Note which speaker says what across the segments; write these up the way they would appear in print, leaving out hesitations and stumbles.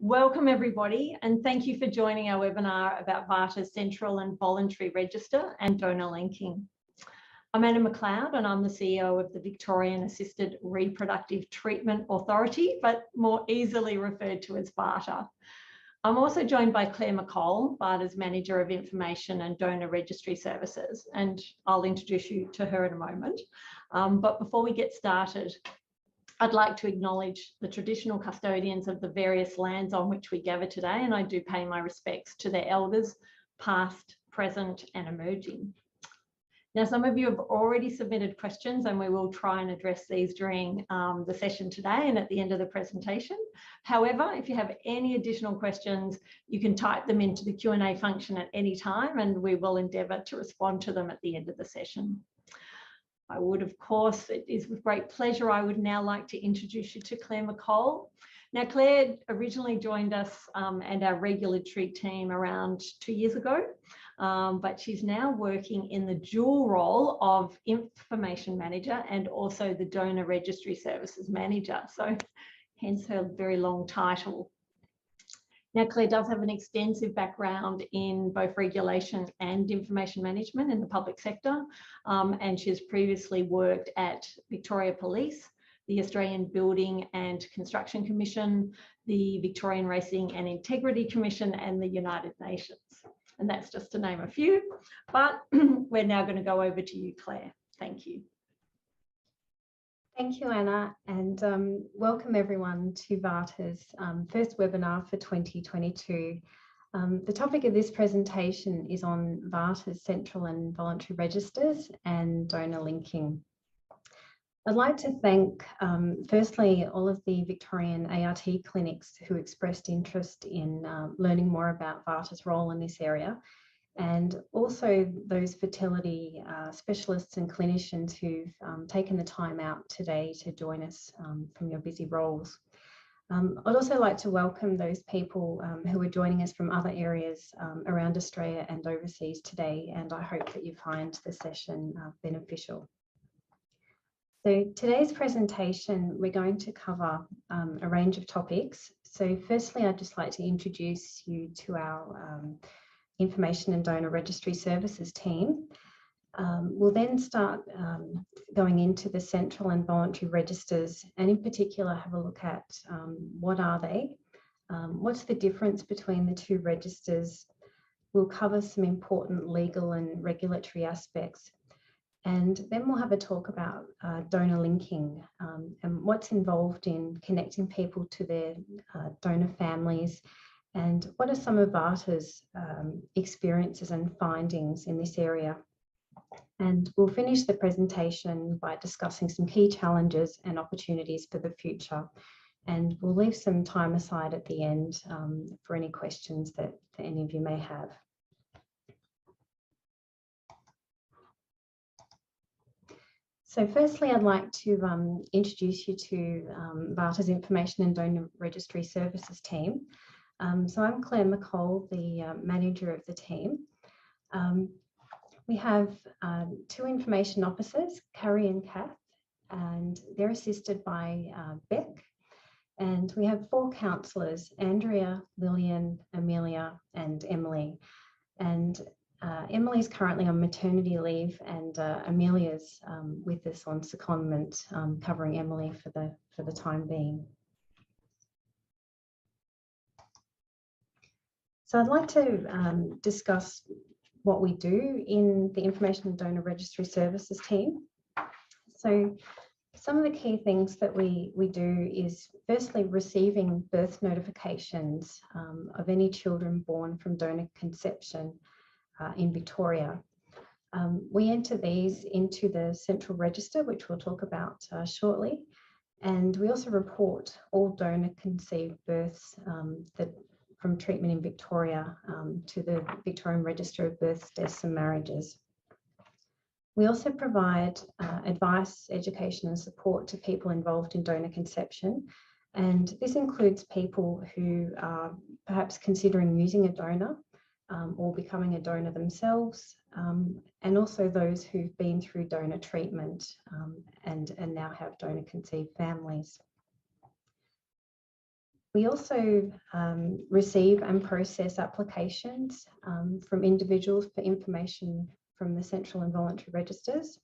Speaker 1: Welcome everybody, and thank you for joining our webinar about VARTA's Central and Voluntary Register and donor linking. I'm Anna McLeod and I'm the CEO of the Victorian Assisted Reproductive Treatment Authority, but more easily referred to as VARTA. I'm also joined by Claire McColl, VARTA's Manager of Information and Donor Registry Services, and I'll introduce you to her in a moment. But before we get started, I'd like to acknowledge the traditional custodians of the various lands on which we gather today, and I do pay my respects to their elders, past, present, and emerging. Now, some of you have already submitted questions, and we will try and address these during the session today and at the end of the presentation. However, if you have any additional questions, you can type them into the Q&A function at any time, and we will endeavour to respond to them at the end of the session. I would, of course, it is with great pleasure, I would now like to introduce you to Claire McColl. Now, Claire originally joined us and our regulatory team around 2 years ago, but she's now working in the dual role of Information Manager and also the Donor Registry Services Manager, so hence her very long title. Now, Claire does have an extensive background in both regulation and information management in the public sector, and she's previously worked at Victoria Police, the Australian Building and Construction Commission, the Victorian Racing and Integrity Commission, and the United Nations. And that's just to name a few, but we're now going to go over to you, Claire. Thank you.
Speaker 2: Thank you, Anna, and welcome everyone to VARTA's first webinar for 2022. The topic of this presentation is on VARTA's Central and Voluntary Registers and donor linking. I'd like to thank, firstly, all of the Victorian ART clinics who expressed interest in learning more about VARTA's role in this area, and also those fertility specialists and clinicians who've taken the time out today to join us from your busy roles. I'd also like to welcome those people who are joining us from other areas around Australia and overseas today, and I hope that you find the session beneficial. So today's presentation, we're going to cover a range of topics. So firstly, I'd just like to introduce you to our Information and Donor Registry Services team. We'll then start going into the Central and Voluntary Registers, and in particular have a look at what are they, what's the difference between the two registers. We'll cover some important legal and regulatory aspects, and then we'll have a talk about donor linking and what's involved in connecting people to their donor families, and what are some of VARTA's experiences and findings in this area. And we'll finish the presentation by discussing some key challenges and opportunities for the future. And we'll leave some time aside at the end for any questions that any of you may have. So firstly, I'd like to introduce you to VARTA's Information and Donor Registry Services team. So I'm Claire McColl, the manager of the team. We have 2 information officers, Carrie and Kath, and they're assisted by Beck. And we have 4 counsellors, Andrea, Lillian, Amelia, and Emily. And Emily's currently on maternity leave, and Amelia's with us on secondment, covering Emily for the time being. So I'd like to discuss what we do in the Information and Donor Registry Services team. So some of the key things that we do is firstly receiving birth notifications of any children born from donor conception in Victoria. We enter these into the Central Register, which we'll talk about shortly, and we also report all donor conceived births from treatment in Victoria to the Victorian Register of Births, Deaths and Marriages. We also provide advice, education and support to people involved in donor conception, and this includes people who are perhaps considering using a donor or becoming a donor themselves, and also those who've been through donor treatment and now have donor conceived families. We also receive and process applications from individuals for information from the Central and Voluntary Registers.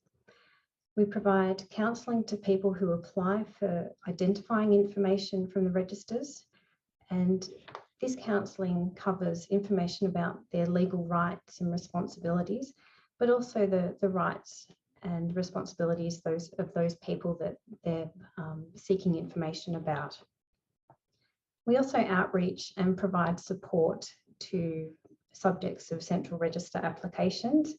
Speaker 2: We provide counselling to people who apply for identifying information from the registers, and this counselling covers information about their legal rights and responsibilities, but also the rights and responsibilities of those people that they're seeking information about. We also outreach and provide support to subjects of Central Register applications.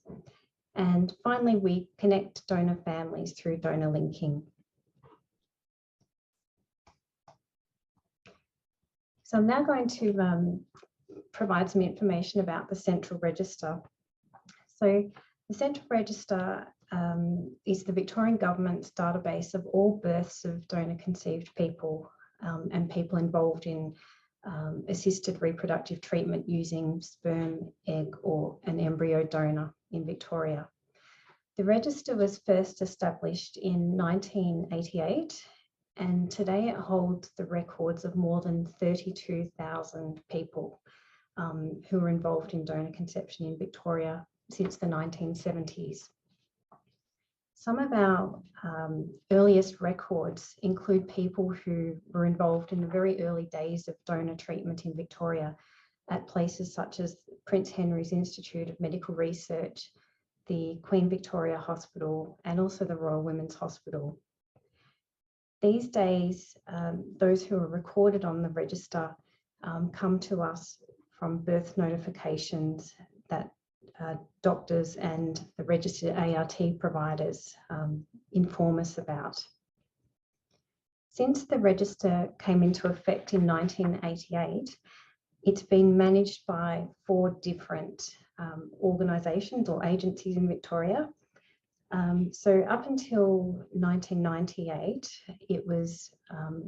Speaker 2: And finally, we connect donor families through donor linking. So I'm now going to provide some information about the Central Register. So the Central Register is the Victorian Government's database of all births of donor-conceived people and people involved in assisted reproductive treatment using sperm, egg, or an embryo donor in Victoria. The register was first established in 1988, and today it holds the records of more than 32,000 people who were involved in donor conception in Victoria since the 1970s. Some of our earliest records include people who were involved in the very early days of donor treatment in Victoria at places such as Prince Henry's Institute of Medical Research, the Queen Victoria Hospital, and also the Royal Women's Hospital. These days, those who are recorded on the register come to us from birth notifications that doctors and the registered ART providers inform us about. Since the register came into effect in 1988, it's been managed by 4 different organisations or agencies in Victoria. So up until 1998, it was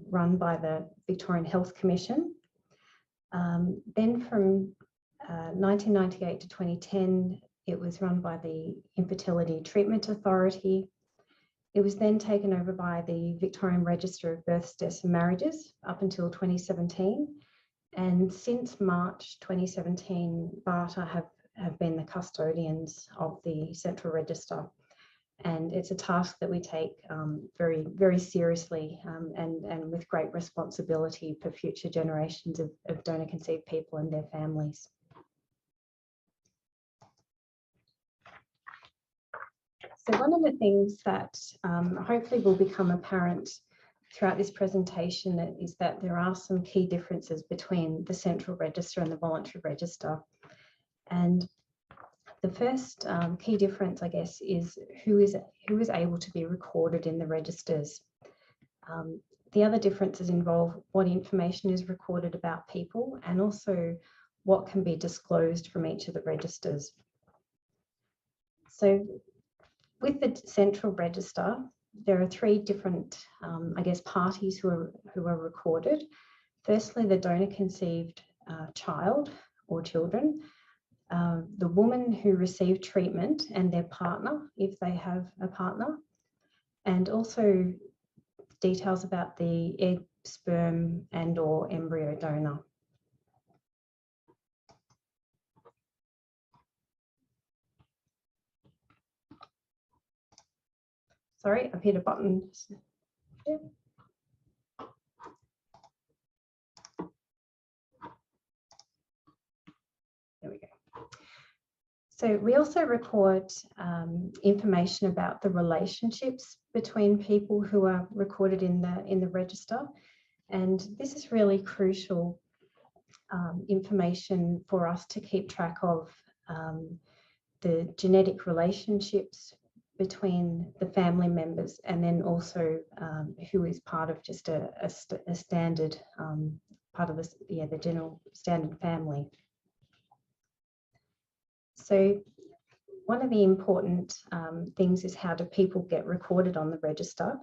Speaker 2: run by the Victorian Health Commission. Then from 1998 to 2010, it was run by the Infertility Treatment Authority. It was then taken over by the Victorian Register of Births, Deaths and Marriages up until 2017. And since March 2017, VARTA have been the custodians of the Central Register. And it's a task that we take very, very seriously and with great responsibility for future generations of donor-conceived people and their families. So one of the things that hopefully will become apparent throughout this presentation is that there are some key differences between the Central Register and the Voluntary Register. And the first key difference, I guess, is who is able to be recorded in the registers. The other differences involve what information is recorded about people and also what can be disclosed from each of the registers. So with the Central Register, there are 3 different, I guess, parties who are recorded. Firstly, the donor-conceived child or children, the woman who received treatment and their partner, if they have a partner, and also details about the egg, sperm and or embryo donor. Sorry, I've hit a button. Yeah. There we go. So we also record information about the relationships between people who are recorded in the register, and this is really crucial information for us to keep track of the genetic relationships between the family members, and then also who is part of just a standard part of the general standard family. So one of the important things is how do people get recorded on the register.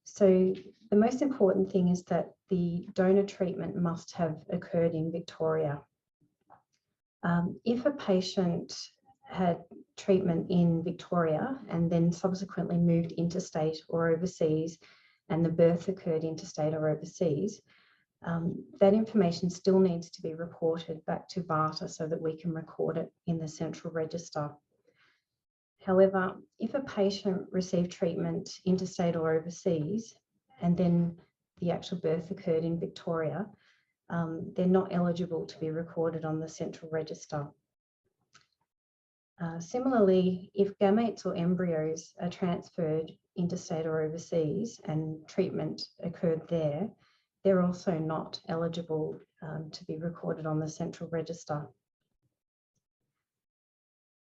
Speaker 2: So the most important thing is that the donor treatment must have occurred in Victoria. If a patient had treatment in Victoria and then subsequently moved interstate or overseas, and the birth occurred interstate or overseas, that information still needs to be reported back to VARTA so that we can record it in the central register. However, if a patient received treatment interstate or overseas, and then the actual birth occurred in Victoria, they're not eligible to be recorded on the central register. Similarly, if gametes or embryos are transferred interstate or overseas and treatment occurred there, they're also not eligible to be recorded on the central register.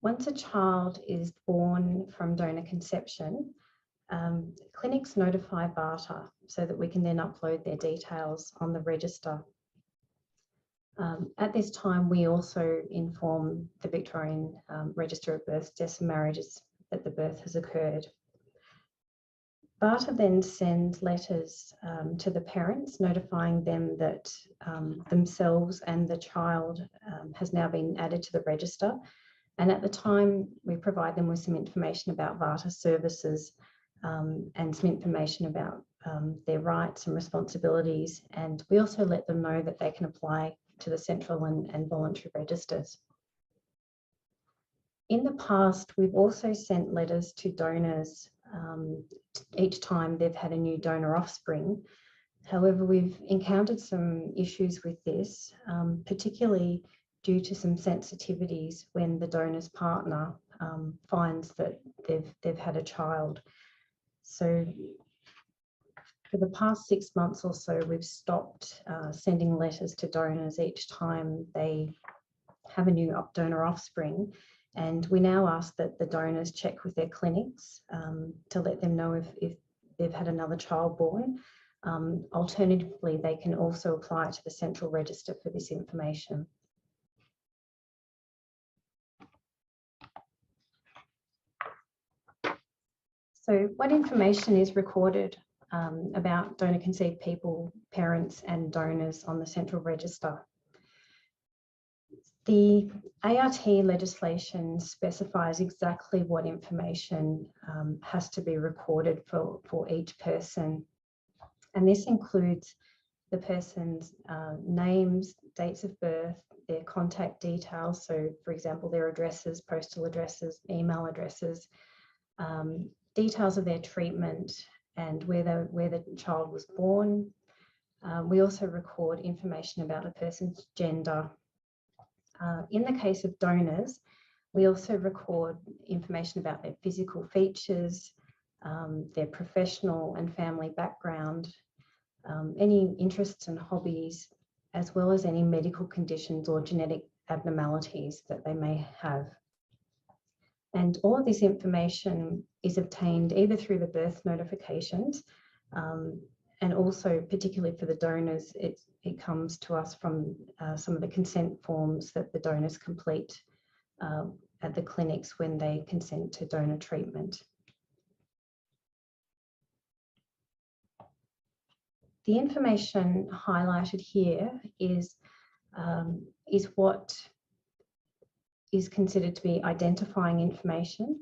Speaker 2: Once a child is born from donor conception, clinics notify VARTA so that we can then upload their details on the register. At this time, we also inform the Victorian Register of Births, Deaths and Marriages that the birth has occurred. VARTA then sends letters to the parents notifying them that themselves and the child has now been added to the register. And at the time, we provide them with some information about VARTA services and some information about their rights and responsibilities. And we also let them know that they can apply to the Central and Voluntary Registers. In the past, we've also sent letters to donors each time they've had a new donor offspring. However, we've encountered some issues with this, particularly due to some sensitivities when the donor's partner finds that they've had a child. So for the past 6 months or so, we've stopped sending letters to donors each time they have a new donor offspring. And we now ask that the donors check with their clinics to let them know if they've had another child born. Alternatively, they can also apply to the Central Register for this information. So what information is recorded about donor conceived people, parents and donors on the Central Register? The ART legislation specifies exactly what information has to be recorded for each person. And this includes the person's names, dates of birth, their contact details. So for example, their addresses, postal addresses, email addresses, details of their treatment and where the child was born. We also record information about the person's gender. In the case of donors, we also record information about their physical features, their professional and family background, any interests and hobbies, as well as any medical conditions or genetic abnormalities that they may have. And all of this information is obtained either through the birth notifications and also particularly for the donors, it comes to us from some of the consent forms that the donors complete at the clinics when they consent to donor treatment. The information highlighted here is what is considered to be identifying information,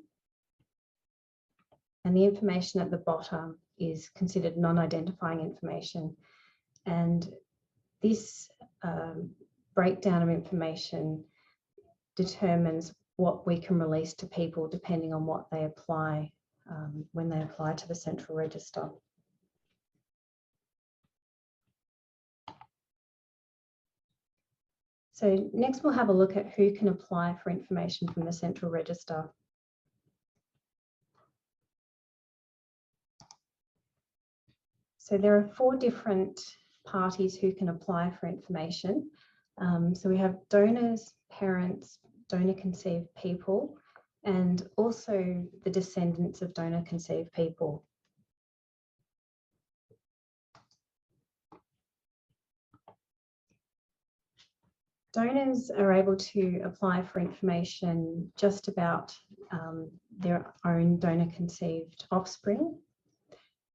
Speaker 2: and the information at the bottom is considered non-identifying information. And this breakdown of information determines what we can release to people depending on what they apply when they apply to the Central Register. So next we'll have a look at who can apply for information from the Central Register. So there are 4 different parties who can apply for information. So we have donors, parents, donor conceived people, and also the descendants of donor conceived people. Donors are able to apply for information just about their own donor conceived offspring,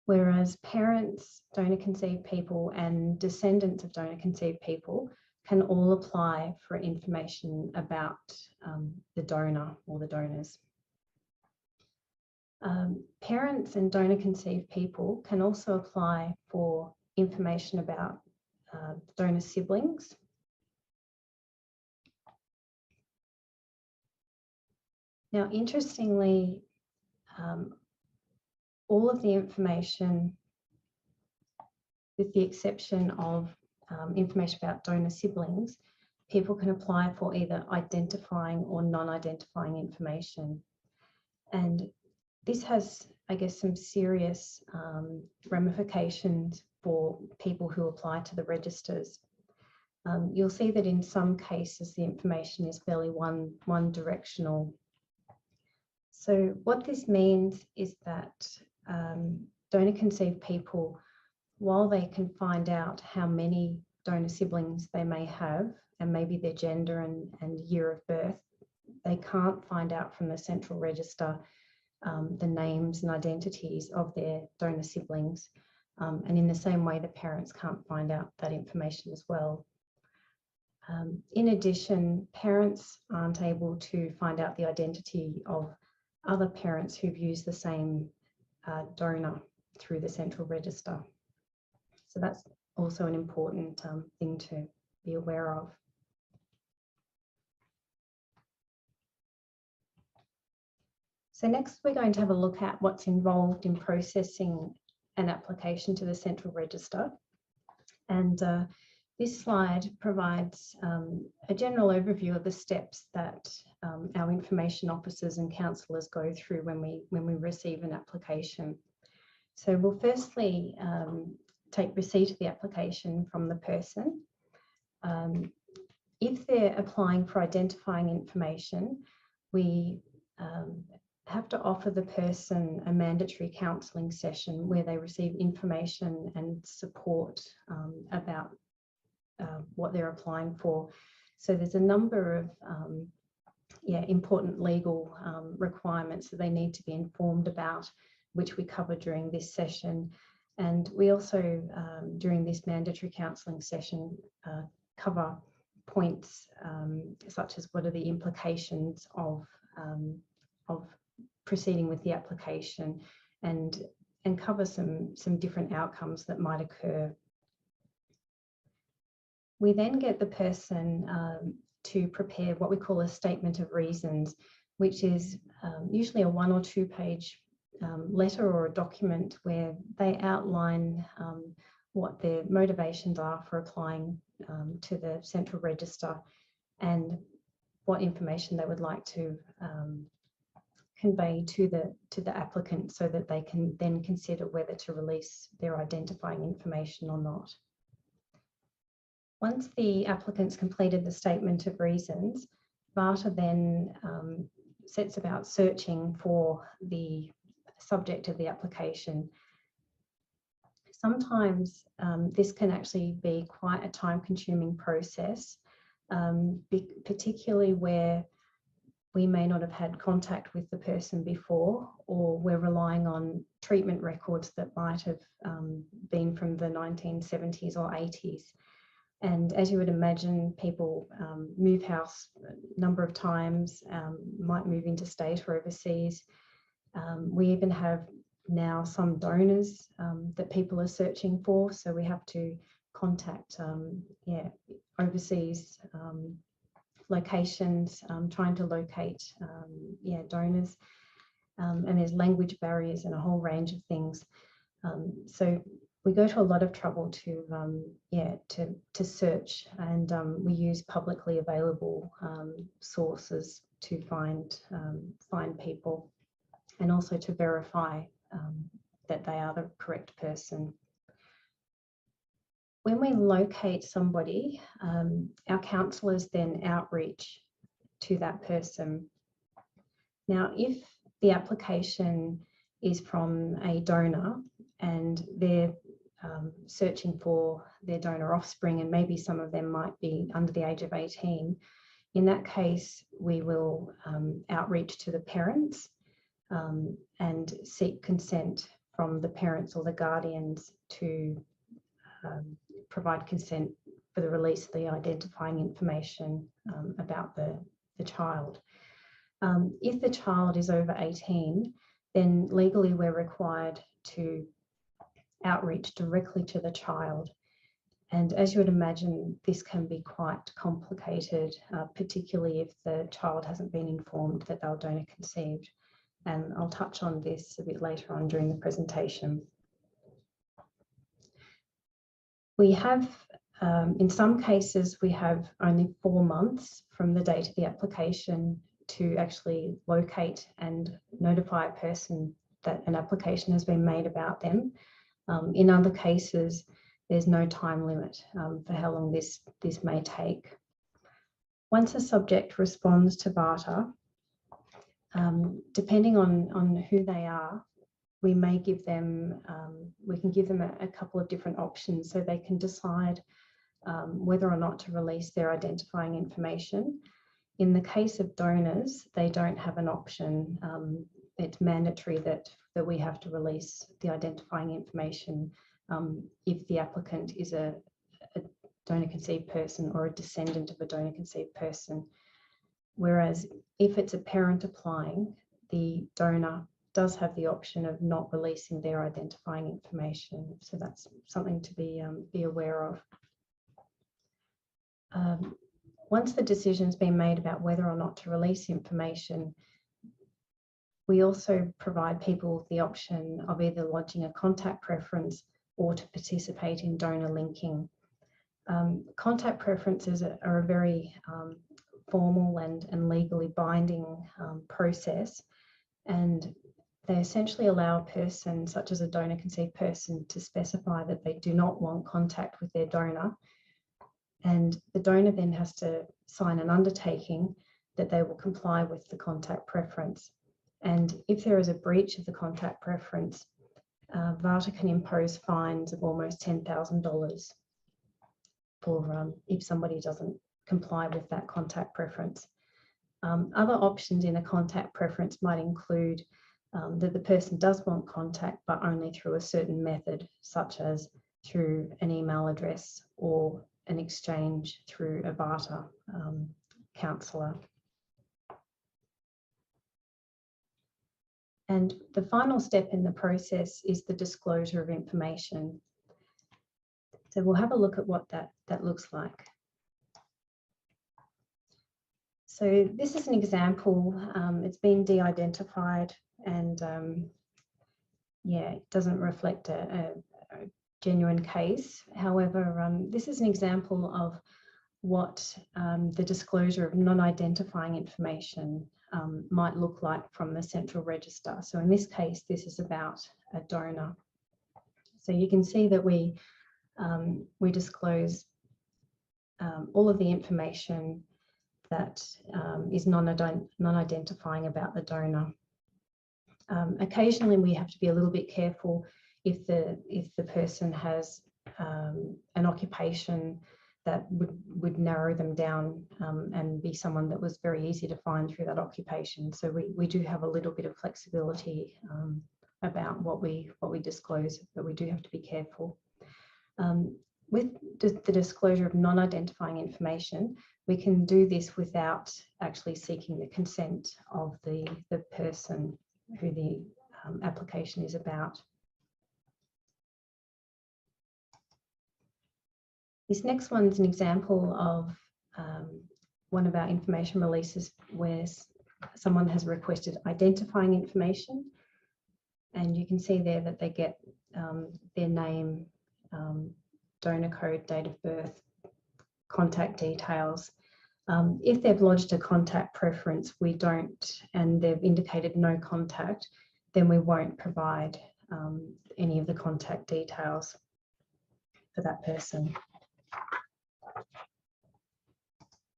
Speaker 2: whereas parents, donor conceived people and descendants of donor conceived people can all apply for information about the donor or the donors. Parents and donor conceived people can also apply for information about donor siblings. Now, interestingly, all of the information, with the exception of information about donor siblings, people can apply for either identifying or non-identifying information. And this has, I guess, some serious ramifications for people who apply to the registers. You'll see that in some cases, the information is fairly one-directional. So what this means is that donor-conceived people, while they can find out how many donor siblings they may have and maybe their gender and year of birth, they can't find out from the central register the names and identities of their donor siblings. And in the same way, the parents can't find out that information as well. In addition, parents aren't able to find out the identity of other parents who've used the same donor through the central register. So that's also an important thing to be aware of. So next, we're going to have a look at what's involved in processing an application to the central register. And this slide provides a general overview of the steps that our information officers and counsellors go through when we receive an application. So we'll firstly take receipt of the application from the person. If they're applying for identifying information, we have to offer the person a mandatory counselling session where they receive information and support about what they're applying for. So there's a number of important legal requirements that they need to be informed about, which we cover during this session. And we also, during this mandatory counselling session, cover points such as what are the implications of proceeding with the application, and cover some different outcomes that might occur. We then get the person to prepare what we call a statement of reasons, which is usually a 1 or 2 page letter or a document where they outline what their motivations are for applying to the central register and what information they would like to convey to the applicant so that they can then consider whether to release their identifying information or not. Once the applicant's completed the statement of reasons, VARTA then sets about searching for the subject of the application. Sometimes this can actually be quite a time-consuming process, particularly where we may not have had contact with the person before, or we're relying on treatment records that might have been from the 1970s or 80s. And as you would imagine, people move house a number of times, might move interstate or overseas. We even have now some donors that people are searching for, so we have to contact overseas locations, trying to locate donors, and there's language barriers and a whole range of things. So we go to a lot of trouble to search, and we use publicly available sources to find people, and also to verify that they are the correct person. When we locate somebody, our counsellors then outreach to that person. Now, if the application is from a donor and they're searching for their donor offspring, and maybe some of them might be under the age of 18, in that case, we will outreach to the parents and seek consent from the parents or the guardians to provide consent for the release of the identifying information about the child. If the child is over 18, then legally we're required to outreach directly to the child And as you would imagine, this can be quite complicated, particularly if the child hasn't been informed that they'll donor conceived. And I'll touch on this a bit later on during the presentation. We have, in some cases, we have only 4 months from the date of the application to actually locate and notify a person that an application has been made about them. In other cases, there's no time limit for how long this may take. Once a subject responds to VARTA, depending on who they are, we may give them, we can give them a couple of different options so they can decide whether or not to release their identifying information. In the case of donors, they don't have an option. It's mandatory that we have to release the identifying information if the applicant is a donor conceived person or a descendant of a donor conceived person. Whereas if it's a parent applying, the donor does have the option of not releasing their identifying information. So that's something to be aware of. Once the decision's been made about whether or not to release information, we also provide people the option of either lodging a contact preference or to participate in donor linking. Contact preferences are a very formal and legally binding process, and they essentially allow a person, such as a donor conceived person, to specify that they do not want contact with their donor, and the donor then has to sign an undertaking that they will comply with the contact preference. And if there is a breach of the contact preference, VARTA can impose fines of almost $10,000 for if somebody doesn't comply with that contact preference. Other options in a contact preference might include that the person does want contact, but only through a certain method, such as through an email address or an exchange through a VARTA counsellor. And the final step in the process is the disclosure of information. So we'll have a look at what that looks like. So this is an example. It's been de-identified, and yeah, it doesn't reflect a genuine case. However, this is an example of what the disclosure of non-identifying information might look like from the central register. So in this case, this is about a donor. So you can see that we disclose all of the information that is non-identifying about the donor. Occasionally, we have to be a little bit careful if the person has an occupation that would narrow them down and be someone that was very easy to find through that occupation. So we do have a little bit of flexibility about what we disclose, but we do have to be careful. With the disclosure of non-identifying information, we can do this without actually seeking the consent of the person who the application is about. This next one is an example of one of our information releases where someone has requested identifying information, and you can see there that they get their name, donor code, date of birth, contact details. If they've lodged a contact preference, we don't, and they've indicated no contact, then we won't provide any of the contact details for that person.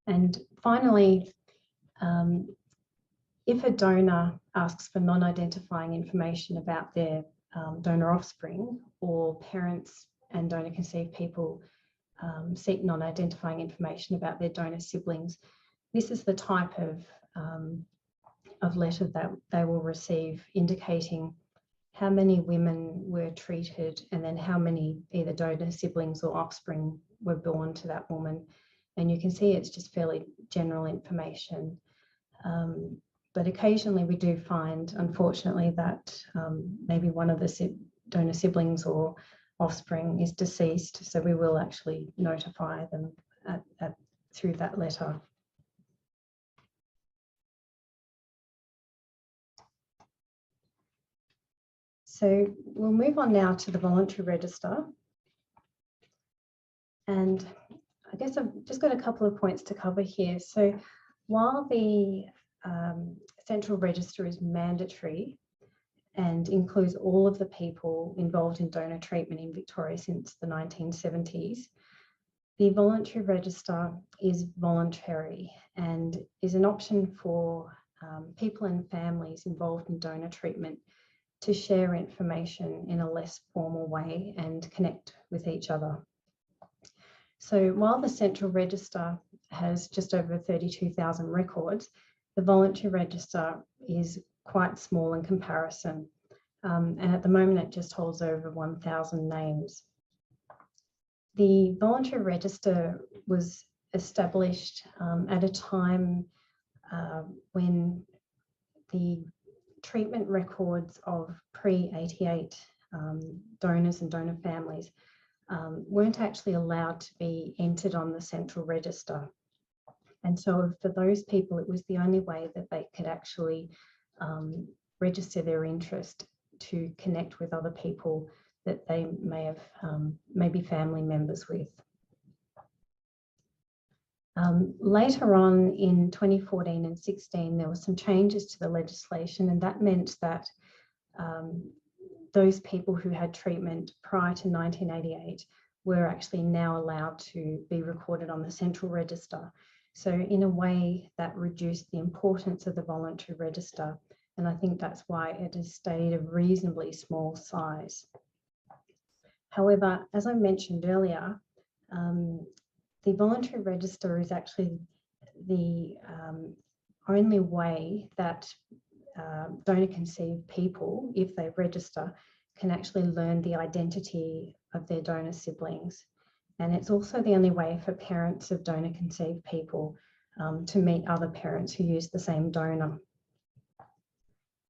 Speaker 2: And finally, if a donor asks for non-identifying information about their donor offspring, or parents and donor conceived people seek non-identifying information about their donor siblings, this is the type of letter that they will receive, indicating how many women were treated and then how many either donor siblings or offspring were born to that woman. And you can see it's just fairly general information. But occasionally we do find, unfortunately, that maybe one of the donor siblings or offspring is deceased, so we will actually notify them through that letter. So we'll move on now to the voluntary register. And I guess I've just got a couple of points to cover here. So while the Central Register is mandatory and includes all of the people involved in donor treatment in Victoria since the 1970s, the voluntary register is voluntary and is an option for people and families involved in donor treatment to share information in a less formal way and connect with each other. So while the Central Register has just over 32,000 records, the voluntary register is quite small in comparison. And at the moment, it just holds over 1,000 names. The voluntary register was established at a time when the treatment records of pre-88 donors and donor families weren't actually allowed to be entered on the Central Register. And so for those people, it was the only way that they could actually register their interest to connect with other people that they may have maybe family members with. Later on in 2014 and 16, there were some changes to the legislation, and that meant that those people who had treatment prior to 1988 were actually now allowed to be recorded on the Central Register. So in a way that reduced the importance of the voluntary register, and I think that's why it has stayed a reasonably small size. However, as I mentioned earlier, the voluntary register is actually the only way that donor conceived people, if they register, can actually learn the identity of their donor siblings. And it's also the only way for parents of donor conceived people to meet other parents who use the same donor.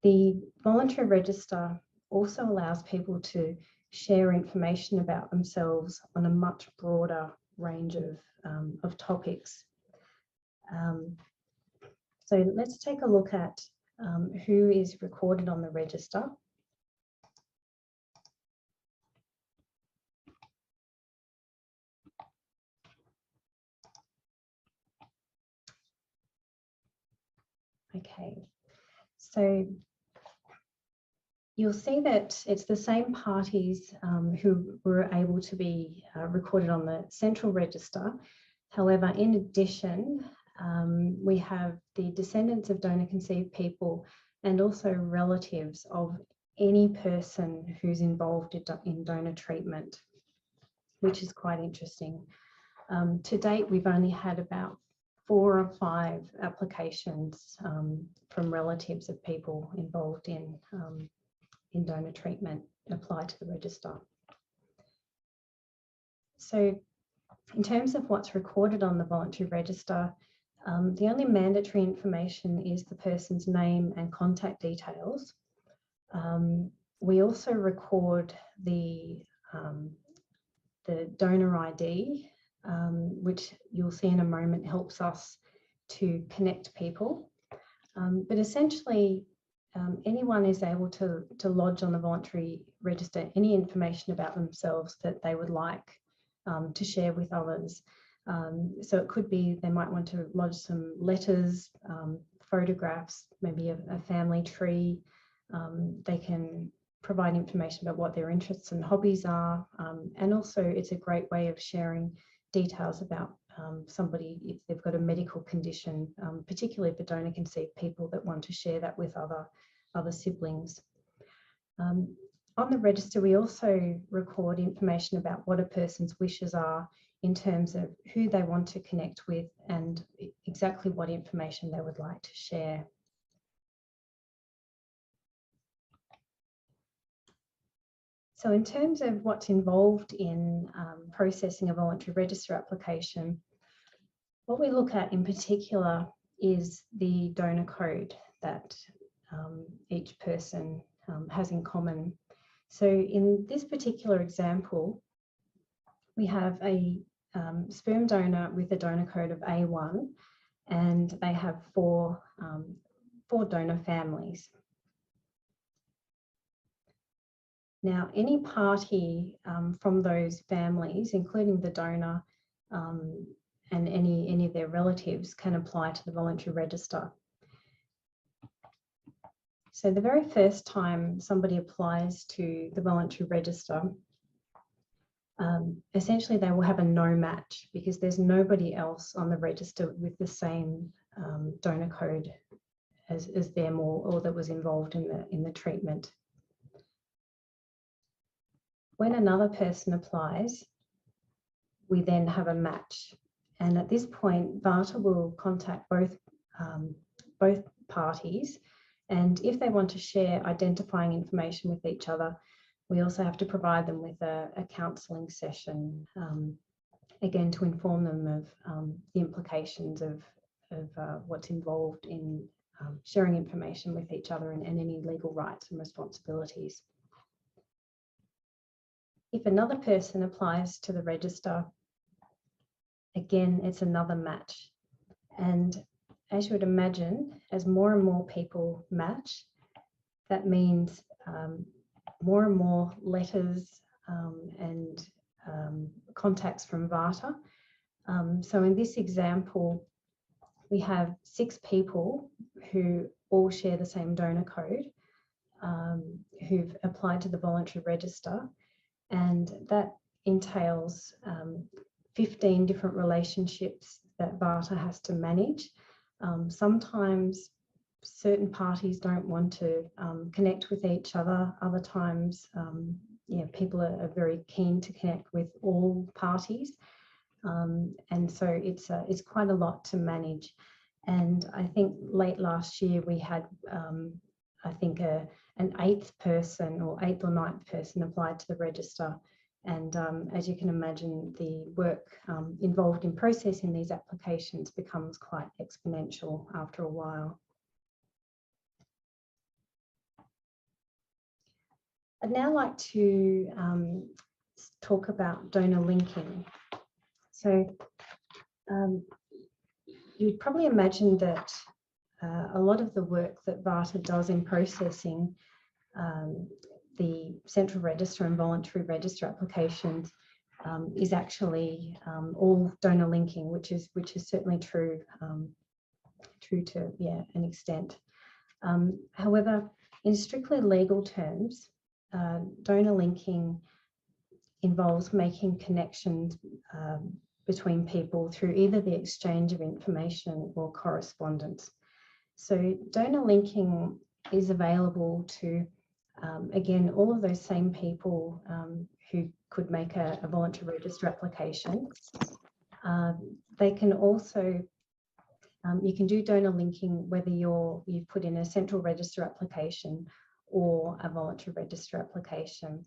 Speaker 2: The voluntary register also allows people to share information about themselves on a much broader range of topics. So let's take a look at who is recorded on the register. Okay, so you'll see that it's the same parties who were able to be recorded on the Central Register. However, in addition, we have the descendants of donor conceived people and also relatives of any person who's involved in donor treatment, which is quite interesting. To date, we've only had about 4 or 5 applications from relatives of people involved in donor treatment apply to the register. So in terms of what's recorded on the voluntary register, the only mandatory information is the person's name and contact details. We also record the donor ID, which you'll see in a moment helps us to connect people. But essentially, anyone is able to lodge on the voluntary register any information about themselves that they would like to share with others. So it could be they might want to lodge some letters, photographs, maybe a family tree. They can provide information about what their interests and hobbies are. And also it's a great way of sharing details about somebody if they've got a medical condition, particularly for donor conceived people that want to share that with other siblings. On the register, we also record information about what a person's wishes are in terms of who they want to connect with and exactly what information they would like to share. So in terms of what's involved in processing a voluntary register application, what we look at in particular is the donor code that each person has in common. So in this particular example, we have a sperm donor with a donor code of A1, and they have four donor families. Now, any party from those families, including the donor and any of their relatives, can apply to the voluntary register. So the very first time somebody applies to the voluntary register, essentially they will have a no match because there's nobody else on the register with the same donor code as them or that was involved in the treatment. When another person applies, we then have a match. And at this point, VARTA will contact both parties. And if they want to share identifying information with each other, we also have to provide them with a counselling session, again, to inform them of the implications of what's involved in sharing information with each other and any legal rights and responsibilities. If another person applies to the register, again, it's another match. And as you would imagine, as more and more people match, that means more and more letters and contacts from VARTA. So in this example, we have 6 people who all share the same donor code, who've applied to the voluntary register, and that entails 15 different relationships that VARTA has to manage. Sometimes certain parties don't want to connect with each other. Other times, people are very keen to connect with all parties. And so it's quite a lot to manage. And I think late last year we had, I think, an 8th person or 8th or 9th person applied to the register. And as you can imagine, the work involved in processing these applications becomes quite exponential after a while. I'd now like to talk about donor linking. So you'd probably imagine that a lot of the work that VARTA does in processing the Central Register and Voluntary Register applications is actually all donor linking, which is certainly true to an extent. However, in strictly legal terms, donor linking involves making connections between people through either the exchange of information or correspondence. So donor linking is available to, again, all of those same people who could make a voluntary register application. They can also, you can do donor linking whether you've put in a central register application or a voluntary register application.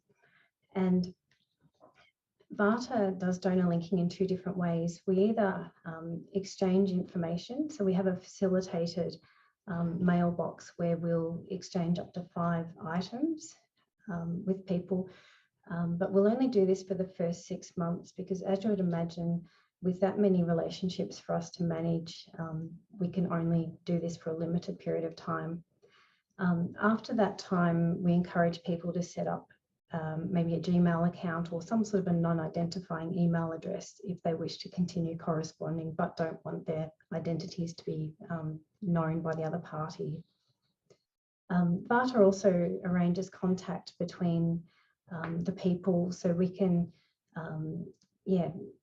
Speaker 2: And VARTA does donor linking in 2 different ways. We either exchange information, so we have a facilitated mailbox where we'll exchange up to 5 items with people, but we'll only do this for the first 6 months because, as you would imagine, with that many relationships for us to manage, we can only do this for a limited period of time. After that time, we encourage people to set up maybe a Gmail account or some sort of a non-identifying email address if they wish to continue corresponding but don't want their identities to be known by the other party. VARTA also arranges contact between the people, so we can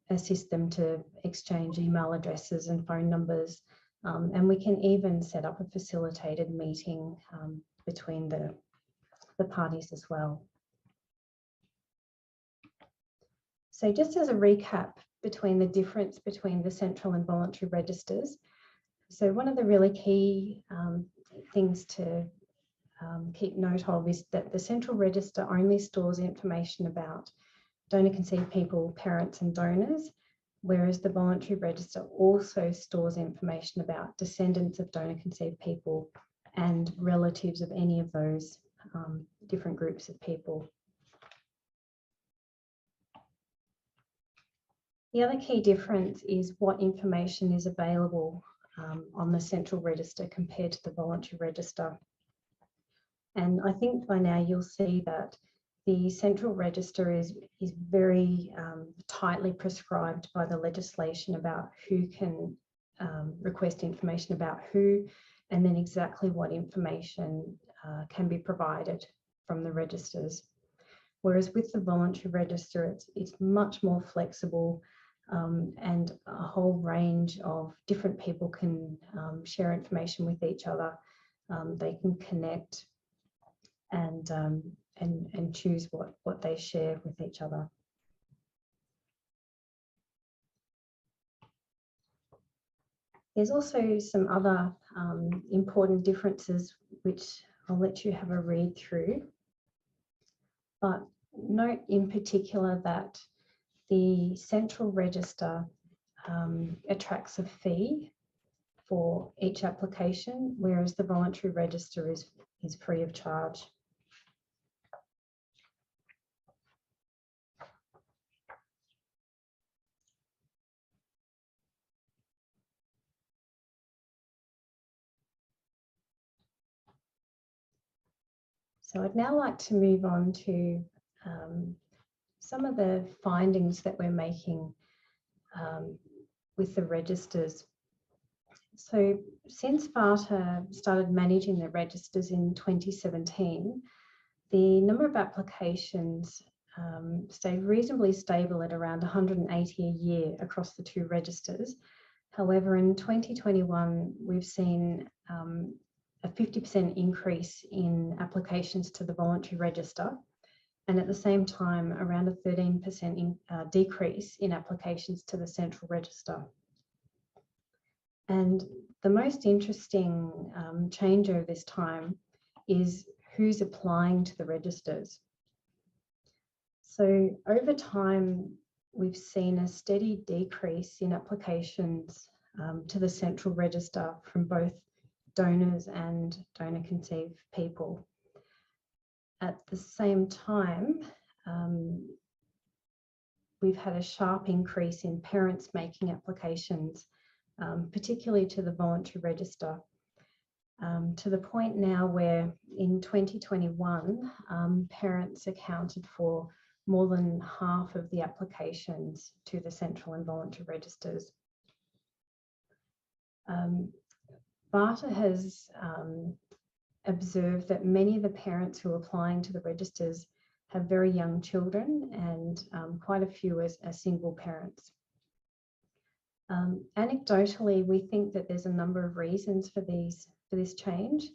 Speaker 2: assist them to exchange email addresses and phone numbers, and we can even set up a facilitated meeting between the parties as well. So just as a recap between the difference between the central and voluntary registers, so one of the really key things to keep note of is that the central register only stores information about donor-conceived people, parents and donors, whereas the voluntary register also stores information about descendants of donor-conceived people and relatives of any of those different groups of people. The other key difference is what information is available on the central register compared to the voluntary register. And I think by now you'll see that the central register is very tightly prescribed by the legislation about who can request information about who, and then exactly what information can be provided from the registers. Whereas with the voluntary register, it's much more flexible, and a whole range of different people can share information with each other. They can connect and choose what they share with each other. There's also some other important differences which I'll let you have a read through. But note in particular that the central register attracts a fee for each application, whereas the voluntary register is free of charge. So I'd now like to move on to some of the findings that we're making with the registers. So since VARTA started managing the registers in 2017, the number of applications stayed reasonably stable at around 180 a year across the two registers. However, in 2021, we've seen a 50% increase in applications to the voluntary register, and at the same time, around a 13% decrease in applications to the central register. And the most interesting change over this time is who's applying to the registers. So over time, we've seen a steady decrease in applications to the central register from both donors and donor-conceived people. At the same time, we've had a sharp increase in parents making applications, particularly to the voluntary register, to the point now where in 2021, parents accounted for more than half of the applications to the central and voluntary registers. VARTA has observed that many of the parents who are applying to the registers have very young children, and quite a few are single parents. Anecdotally, we think that there's a number of reasons for this change.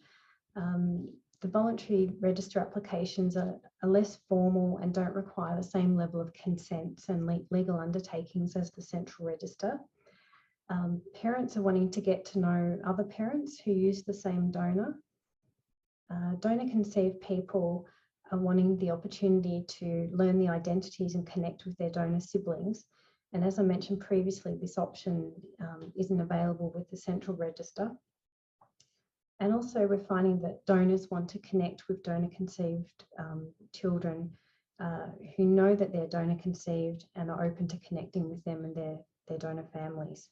Speaker 2: The voluntary register applications are less formal and don't require the same level of consents and legal undertakings as the central register. Parents are wanting to get to know other parents who use the same donor. Donor-conceived people are wanting the opportunity to learn the identities and connect with their donor siblings. And as I mentioned previously, this option isn't available with the central register. And also we're finding that donors want to connect with donor-conceived children who know that they're donor-conceived and are open to connecting with them and their donor families.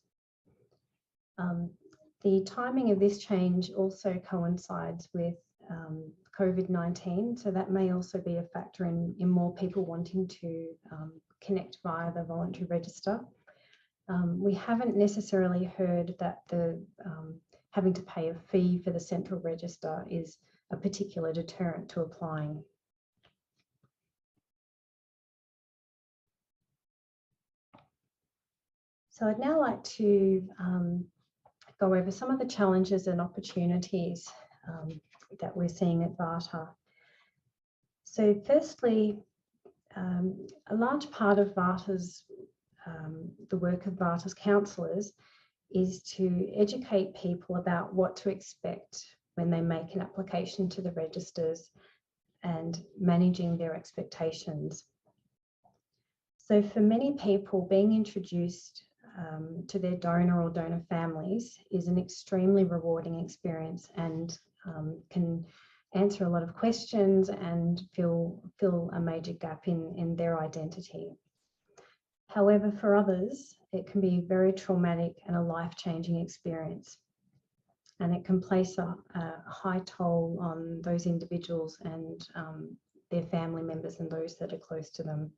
Speaker 2: The timing of this change also coincides with COVID-19, so that may also be a factor in more people wanting to connect via the voluntary register. We haven't necessarily heard that the having to pay a fee for the central register is a particular deterrent to applying. So I'd now like to go over some of the challenges and opportunities that we're seeing at VARTA. So firstly, a large part of VARTA's, the work of VARTA's counsellors is to educate people about what to expect when they make an application to the registers and managing their expectations. So for many people, being introduced to their donor or donor families is an extremely rewarding experience and can answer a lot of questions and fill a major gap in their identity. However, for others, it can be very traumatic and a life-changing experience. And it can place a high toll on those individuals and their family members and those that are close to them.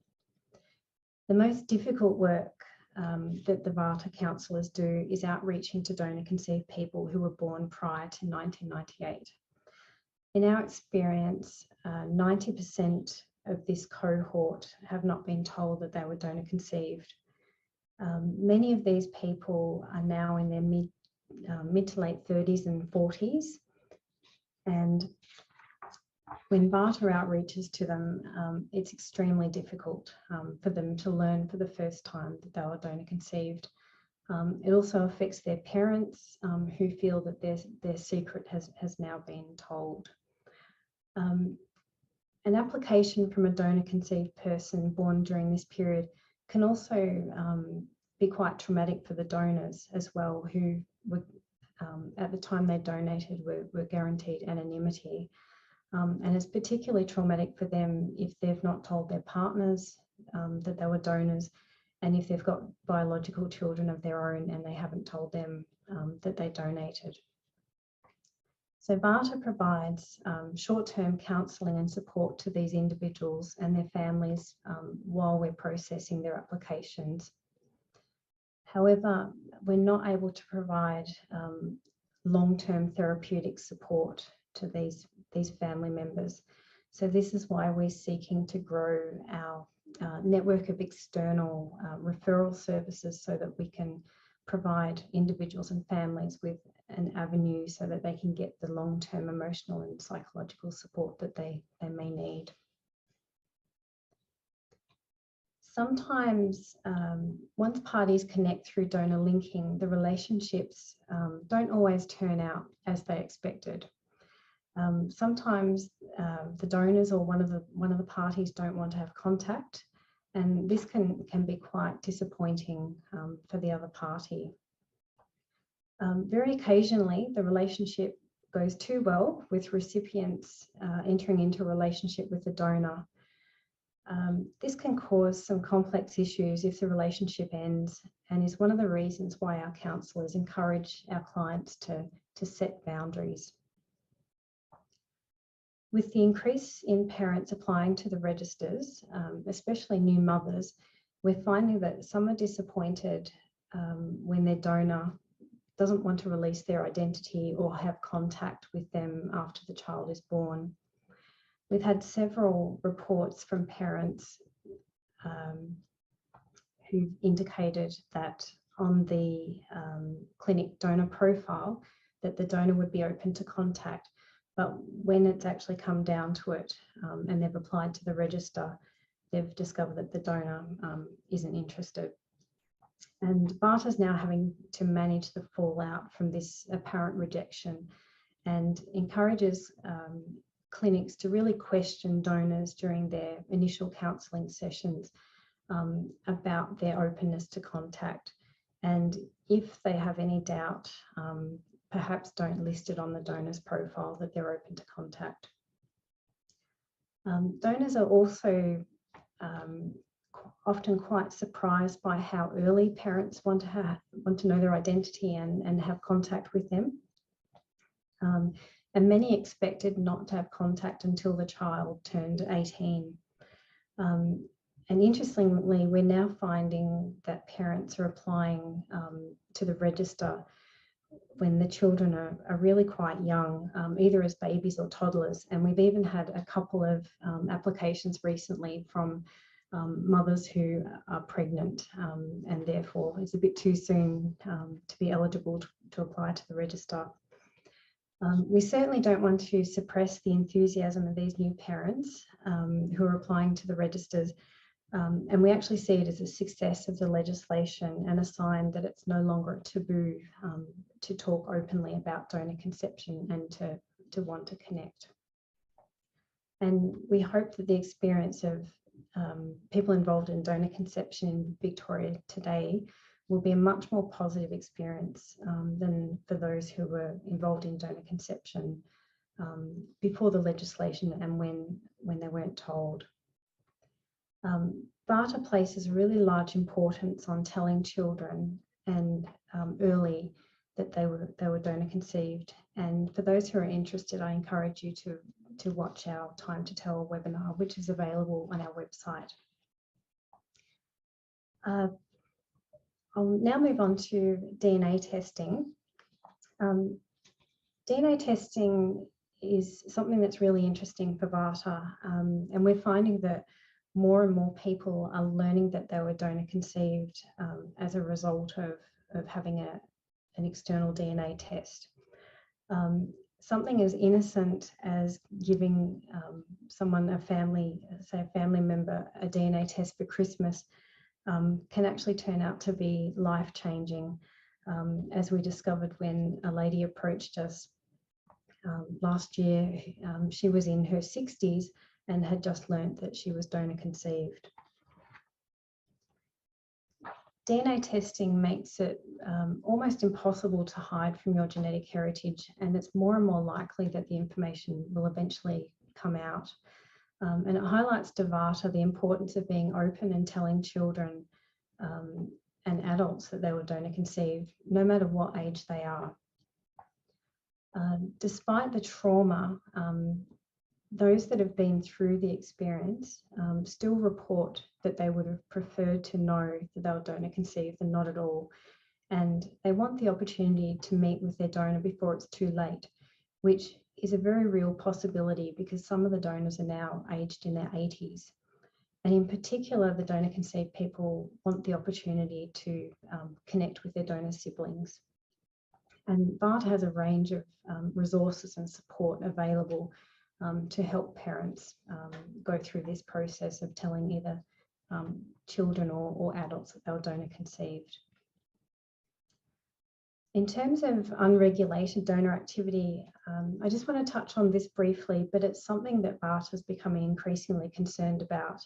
Speaker 2: The most difficult work that the VARTA counsellors do is outreaching to donor-conceived people who were born prior to 1998. In our experience, 90% of this cohort have not been told that they were donor-conceived. Many of these people are now in their mid to late 30s and 40s, and when VARTA outreaches to them, it's extremely difficult for them to learn for the first time that they were donor-conceived. It also affects their parents who feel that their secret has now been told. An application from a donor-conceived person born during this period can also be quite traumatic for the donors as well, who were, at the time they donated, were guaranteed anonymity. And it's particularly traumatic for them if they've not told their partners that they were donors, and if they've got biological children of their own and they haven't told them that they donated. So VARTA provides short-term counselling and support to these individuals and their families while we're processing their applications. However, we're not able to provide long-term therapeutic support to these family members. So this is why we're seeking to grow our network of external referral services so that we can provide individuals and families with an avenue so that they can get the long-term emotional and psychological support that they may need. Sometimes once parties connect through donor linking, the relationships don't always turn out as they expected. Sometimes the donors or one of the parties don't want to have contact, and this can be quite disappointing for the other party. Very occasionally, the relationship goes too well, with recipients entering into a relationship with the donor. This can cause some complex issues if the relationship ends, and is one of the reasons why our counsellors encourage our clients to set boundaries. With the increase in parents applying to the registers, especially new mothers, we're finding that some are disappointed when their donor doesn't want to release their identity or have contact with them after the child is born. We've had several reports from parents who've indicated that on the clinic donor profile that the donor would be open to contact, but when it's actually come down to it and they've applied to the register, they've discovered that the donor isn't interested. And VARTA is now having to manage the fallout from this apparent rejection, and encourages clinics to really question donors during their initial counselling sessions about their openness to contact. And if they have any doubt, perhaps don't list it on the donor's profile that they're open to contact. Donors are also often quite surprised by how early parents want to know their identity and have contact with them. And many expected not to have contact until the child turned 18. And interestingly, we're now finding that parents are applying to the register when the children are really quite young, either as babies or toddlers. And we've even had a couple of applications recently from mothers who are pregnant, and therefore it's a bit too soon to be eligible to apply to the register. We certainly don't want to suppress the enthusiasm of these new parents who are applying to the registers, and we actually see it as a success of the legislation and a sign that it's no longer a taboo to talk openly about donor conception and to want to connect. And we hope that the experience of people involved in donor conception in Victoria today will be a much more positive experience than for those who were involved in donor conception before the legislation and when they weren't told. VARTA places really large importance on telling children and early that they were donor conceived. And for those who are interested, I encourage you to watch our Time to Tell webinar, which is available on our website. I'll now move on to DNA testing. DNA testing is something that's really interesting for VARTA, and we're finding that more and more people are learning that they were donor conceived as a result of having an external DNA test. Something as innocent as giving someone, say a family member, a DNA test for Christmas can actually turn out to be life-changing, as we discovered when a lady approached us last year. She was in her 60s and had just learnt that she was donor conceived. DNA testing makes it almost impossible to hide from your genetic heritage, and it's more and more likely that the information will eventually come out. And it highlights to VARTA the importance of being open and telling children and adults that they were donor conceived, no matter what age they are. Despite the trauma, those that have been through the experience still report that they would have preferred to know that they were donor conceived than not at all. And they want the opportunity to meet with their donor before it's too late, which is a very real possibility because some of the donors are now aged in their 80s. And in particular, the donor conceived people want the opportunity to connect with their donor siblings. And VARTA has a range of resources and support available to help parents go through this process of telling either children or adults that they were donor conceived. In terms of unregulated donor activity, I just want to touch on this briefly, but it's something that VARTA is becoming increasingly concerned about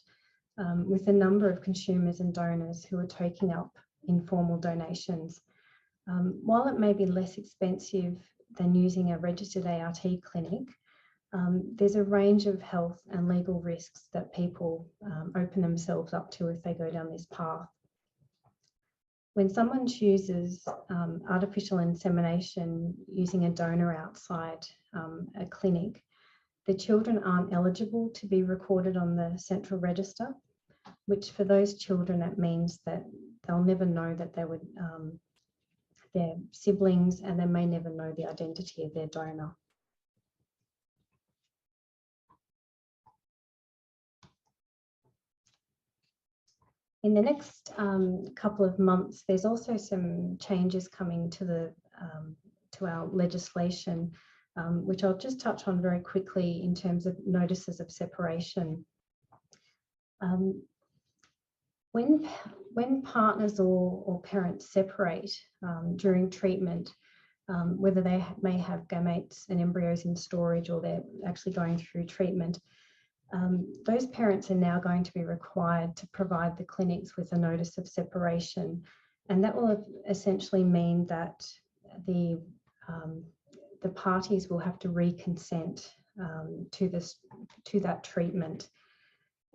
Speaker 2: with the number of consumers and donors who are taking up informal donations. While it may be less expensive than using a registered ART clinic, there's a range of health and legal risks that people open themselves up to if they go down this path. When someone chooses artificial insemination using a donor outside a clinic, the children aren't eligible to be recorded on the Central Register, which for those children, it means that they'll never know that they were their siblings, and they may never know the identity of their donor. In the next couple of months, there's also some changes coming to our legislation, which I'll just touch on very quickly in terms of notices of separation. When partners or parents separate during treatment, whether they may have gametes and embryos in storage or they're actually going through treatment, those parents are now going to be required to provide the clinics with a notice of separation. And that will essentially mean that the parties will have to reconsent to that treatment.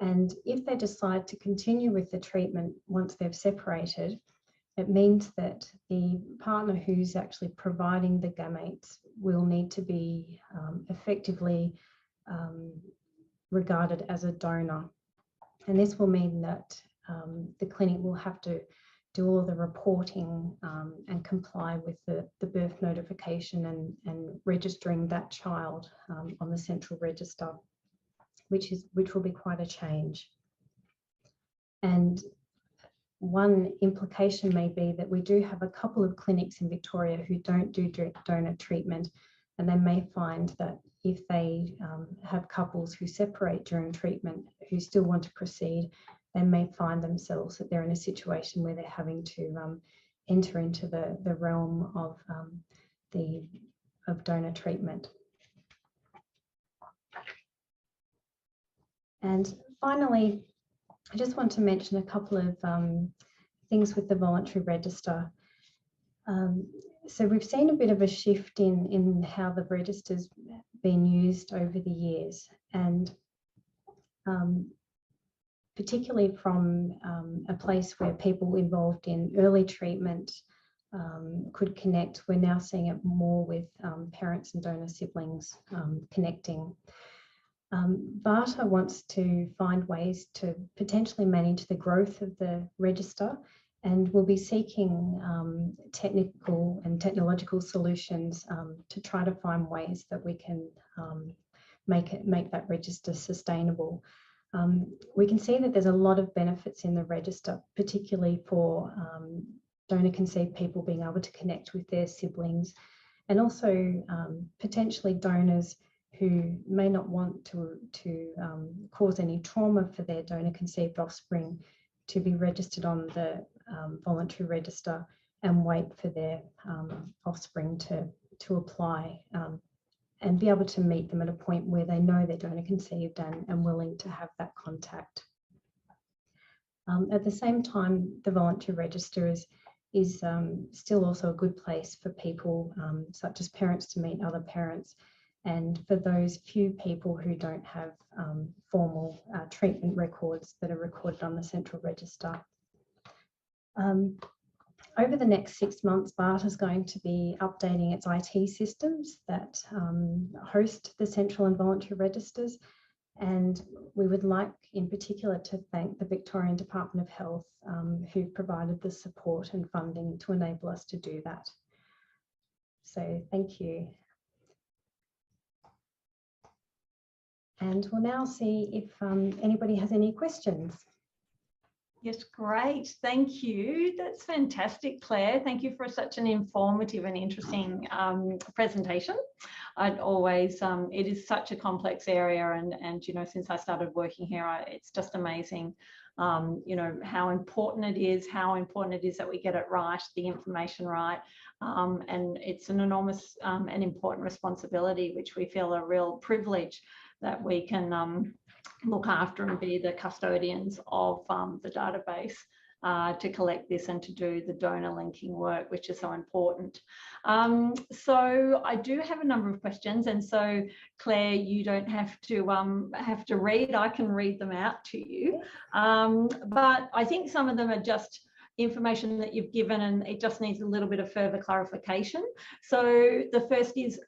Speaker 2: And if they decide to continue with the treatment once they've separated, it means that the partner who's actually providing the gametes will need to be effectively regarded as a donor. And this will mean that the clinic will have to do all the reporting and comply with the birth notification and registering that child on the Central Register, which will be quite a change. And one implication may be that we do have a couple of clinics in Victoria who don't do donor treatment, and they may find that if they have couples who separate during treatment who still want to proceed, they may find themselves that they're in a situation where they're having to enter into the realm of donor treatment. And finally, I just want to mention a couple of things with the voluntary register. So we've seen a bit of a shift in how the register's been used over the years, and particularly from a place where people involved in early treatment could connect. We're now seeing it more with parents and donor siblings connecting. VARTA wants to find ways to potentially manage the growth of the register, and we'll be seeking technical and technological solutions to try to find ways that we can make that register sustainable. We can see that there's a lot of benefits in the register, particularly for donor-conceived people being able to connect with their siblings, and also potentially donors who may not want to cause any trauma for their donor-conceived offspring to be registered on the voluntary register and wait for their offspring to apply and be able to meet them at a point where they know they're donor-conceived and willing to have that contact. At the same time, the voluntary register is still also a good place for people such as parents to meet other parents, and for those few people who don't have formal treatment records that are recorded on the central register. Over the next 6 months, VARTA is going to be updating its IT systems that host the central and voluntary registers, and we would like in particular to thank the Victorian Department of Health who provided the support and funding to enable us to do that. So thank you. And we'll now see if anybody has any questions.
Speaker 1: Yes, great. Thank you. That's fantastic, Claire. Thank you for such an informative and interesting presentation. I'd always, it is such a complex area, and you know, since I started working here, it's just amazing, you know, how important it is that we get it right, the information right, and it's an enormous and important responsibility, which we feel a real privilege that we can look after and be the custodians of the database to collect this and to do the donor linking work, which is so important. So I do have a number of questions, and so Claire, you don't have to read. I can read them out to you, but I think some of them are just information that you've given, and it just needs a little bit of further clarification. So the first is,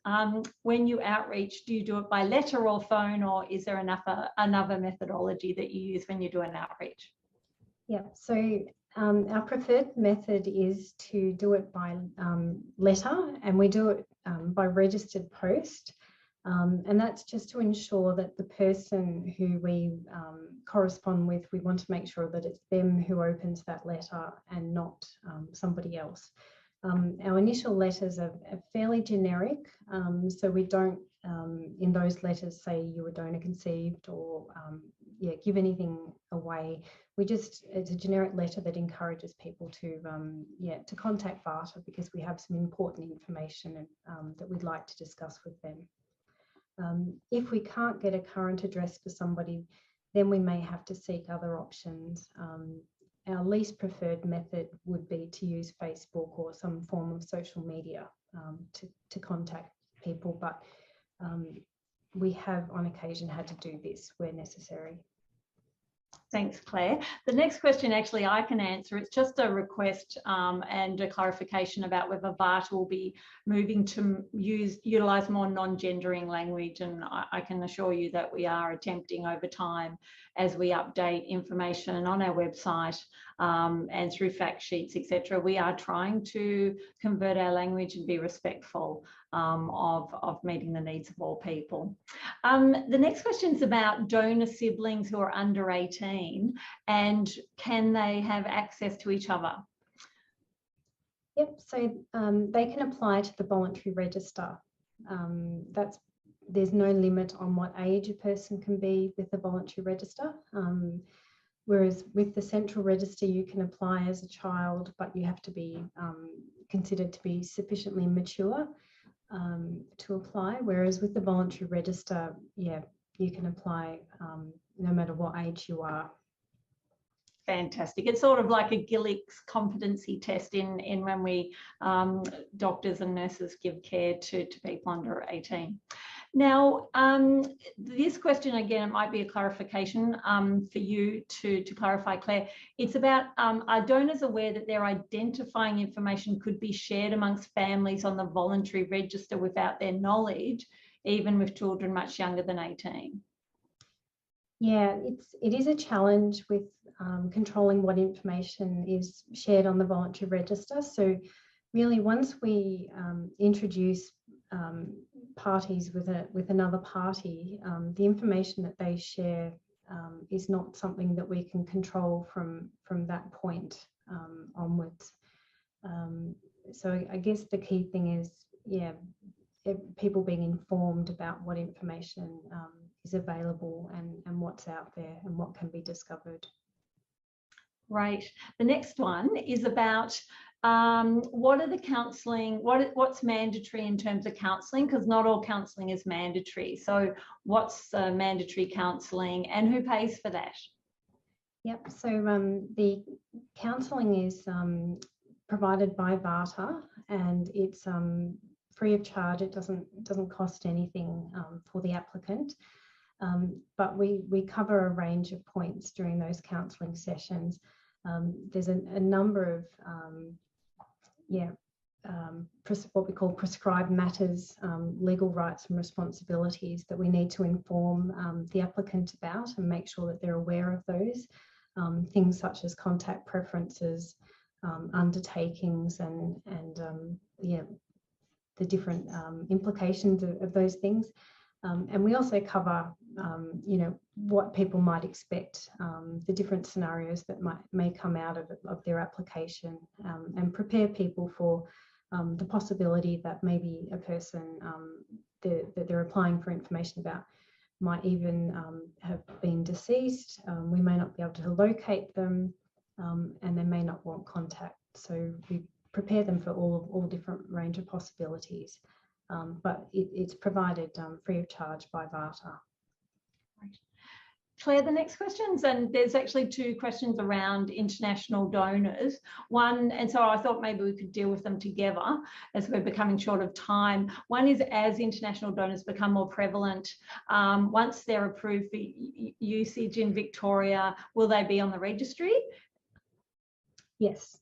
Speaker 1: when you outreach, do you do it by letter or phone, or is there another methodology that you use when you do an outreach?
Speaker 2: Yeah, so our preferred method is to do it by letter, and we do it by registered post. And that's just to ensure that the person who we correspond with, we want to make sure that it's them who opens that letter and not somebody else. Our initial letters are fairly generic, so we don't in those letters say you were donor conceived or give anything away. It's a generic letter that encourages people to contact VARTA because we have some important information that we'd like to discuss with them. If we can't get a current address for somebody, then we may have to seek other options. Our least preferred method would be to use Facebook or some form of social media to contact people, but we have on occasion had to do this where necessary.
Speaker 1: Thanks, Claire. The next question, actually, I can answer. It's just a request and a clarification about whether VARTA will be moving to utilise more non-gendering language, and I can assure you that we are attempting over time, as we update information on our website and through fact sheets, etc. We are trying to convert our language and be respectful of meeting the needs of all people. The next question is about donor siblings who are under 18, and can they have access to each other?
Speaker 2: Yep, so they can apply to the voluntary register. There's no limit on what age a person can be with the voluntary register. Whereas with the central register, you can apply as a child, but you have to be considered to be sufficiently mature to apply. Whereas with the voluntary register, you can apply no matter what age you are.
Speaker 1: Fantastic. It's sort of like a Gillick's competency test in when we doctors and nurses give care to people under 18. Now, this question, again, it might be a clarification for you to clarify, Claire. It's about, are donors aware that their identifying information could be shared amongst families on the voluntary register without their knowledge, even with children much younger than 18?
Speaker 2: Yeah, it is a challenge with controlling what information is shared on the voluntary register. So really, once we introduce parties with another party, the information that they share is not something that we can control from that point onwards. So I guess the key thing is, yeah, people being informed about what information is available and what's out there and what can be discovered.
Speaker 1: Right. The next one is about what are the counselling, what's mandatory in terms of counselling, because not all counselling is mandatory. So what's mandatory counselling and who pays for that?
Speaker 2: Yep, so the counselling is provided by VARTA, and it's free of charge. It doesn't cost anything for the applicant, but we cover a range of points during those counselling sessions. There's a number of what we call prescribed matters, legal rights and responsibilities that we need to inform the applicant about and make sure that they're aware of those. Things such as contact preferences, undertakings, and the different implications of those things. And we also cover, what people might expect, the different scenarios that may come out of their application, and prepare people for the possibility that maybe a person that they're applying for information about might even have been deceased. We may not be able to locate them, and they may not want contact. So we prepare them for all different range of possibilities. But it's provided free of charge by VARTA.
Speaker 1: Right. Claire, the next questions, and there's actually two questions around international donors. One, and so I thought maybe we could deal with them together as we're becoming short of time. One is, as international donors become more prevalent, once they're approved for usage in Victoria, will they be on the registry?
Speaker 2: Yes.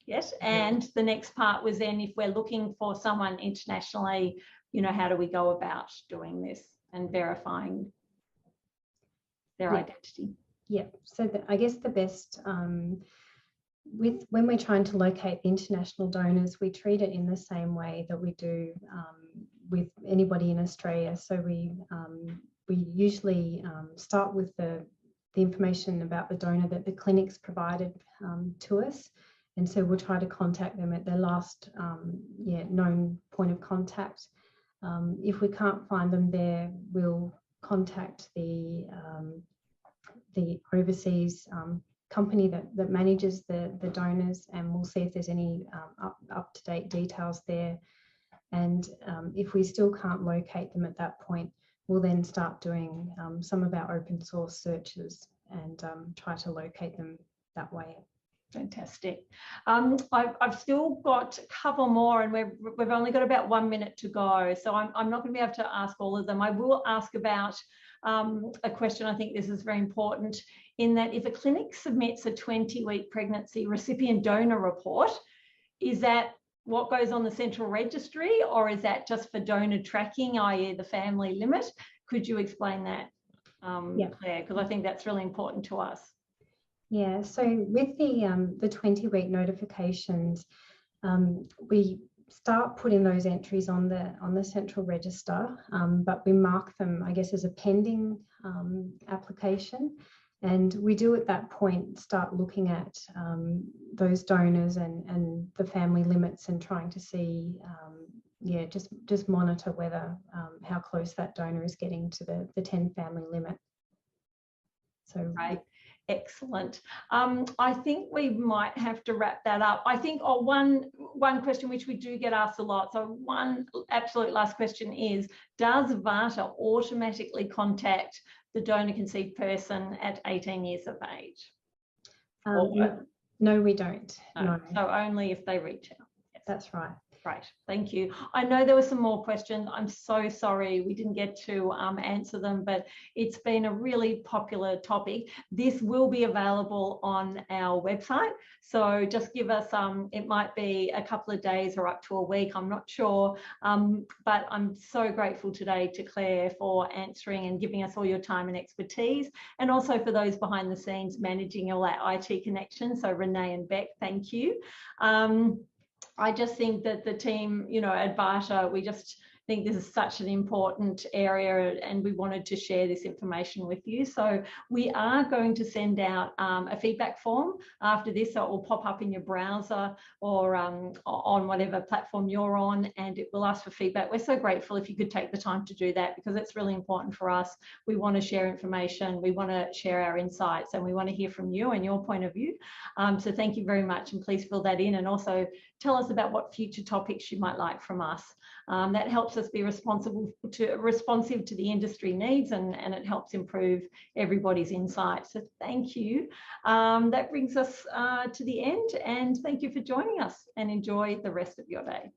Speaker 1: Yes, and the next part was then, if we're looking for someone internationally, how do we go about doing this and verifying their identity? Yeah,
Speaker 2: so I guess the best, when we're trying to locate international donors, we treat it in the same way that we do with anybody in Australia. So we usually start with the information about the donor that the clinic's provided to us. And so we'll try to contact them at their last known point of contact. If we can't find them there, we'll contact the overseas company that manages the donors, and we'll see if there's any up-to-date details there. And if we still can't locate them at that point, we'll then start doing some of our open source searches and try to locate them that way.
Speaker 1: Fantastic. I've still got a couple more, and we've only got about 1 minute to go, so I'm not going to be able to ask all of them. I will ask about a question. I think this is very important, in that if a clinic submits a 20-week pregnancy recipient donor report, is that what goes on the central registry, or is that just for donor tracking, i.e. the family limit? Could you explain that, Claire? Because I think that's really important to us.
Speaker 2: Yeah, so with the 20-week notifications, we start putting those entries on the central register, but we mark them, I guess, as a pending application. And we do at that point start looking at those donors and the family limits, and trying to see, just monitor whether how close that donor is getting to the 10 family limit. So
Speaker 1: right. Excellent. I think we might have to wrap that up. I think one question which we do get asked a lot, so one absolute last question is, does VARTA automatically contact the donor conceived person at 18 years of age?
Speaker 2: No, we don't. No.
Speaker 1: So only if they reach out.
Speaker 2: Yes. That's right.
Speaker 1: Great, thank you. I know there were some more questions. I'm so sorry we didn't get to answer them, but it's been a really popular topic. This will be available on our website, so just give us, it might be a couple of days or up to a week, I'm not sure, but I'm so grateful today to Claire for answering and giving us all your time and expertise, and also for those behind the scenes managing all that IT connection. So Renee and Beck, thank you. I just think that the team, you know, at VARTA, we just think this is such an important area, and we wanted to share this information with you. So we are going to send out a feedback form after this, so it will pop up in your browser or on whatever platform you're on, and it will ask for feedback. We're so grateful if you could take the time to do that, because it's really important for us. We want to share information, we want to share our insights, and we want to hear from you and your point of view. So thank you very much, and please fill that in, and also tell us about what future topics you might like from us. That helps us be responsive to the industry needs, and it helps improve everybody's insight. So thank you. That brings us to the end, and thank you for joining us, and enjoy the rest of your day.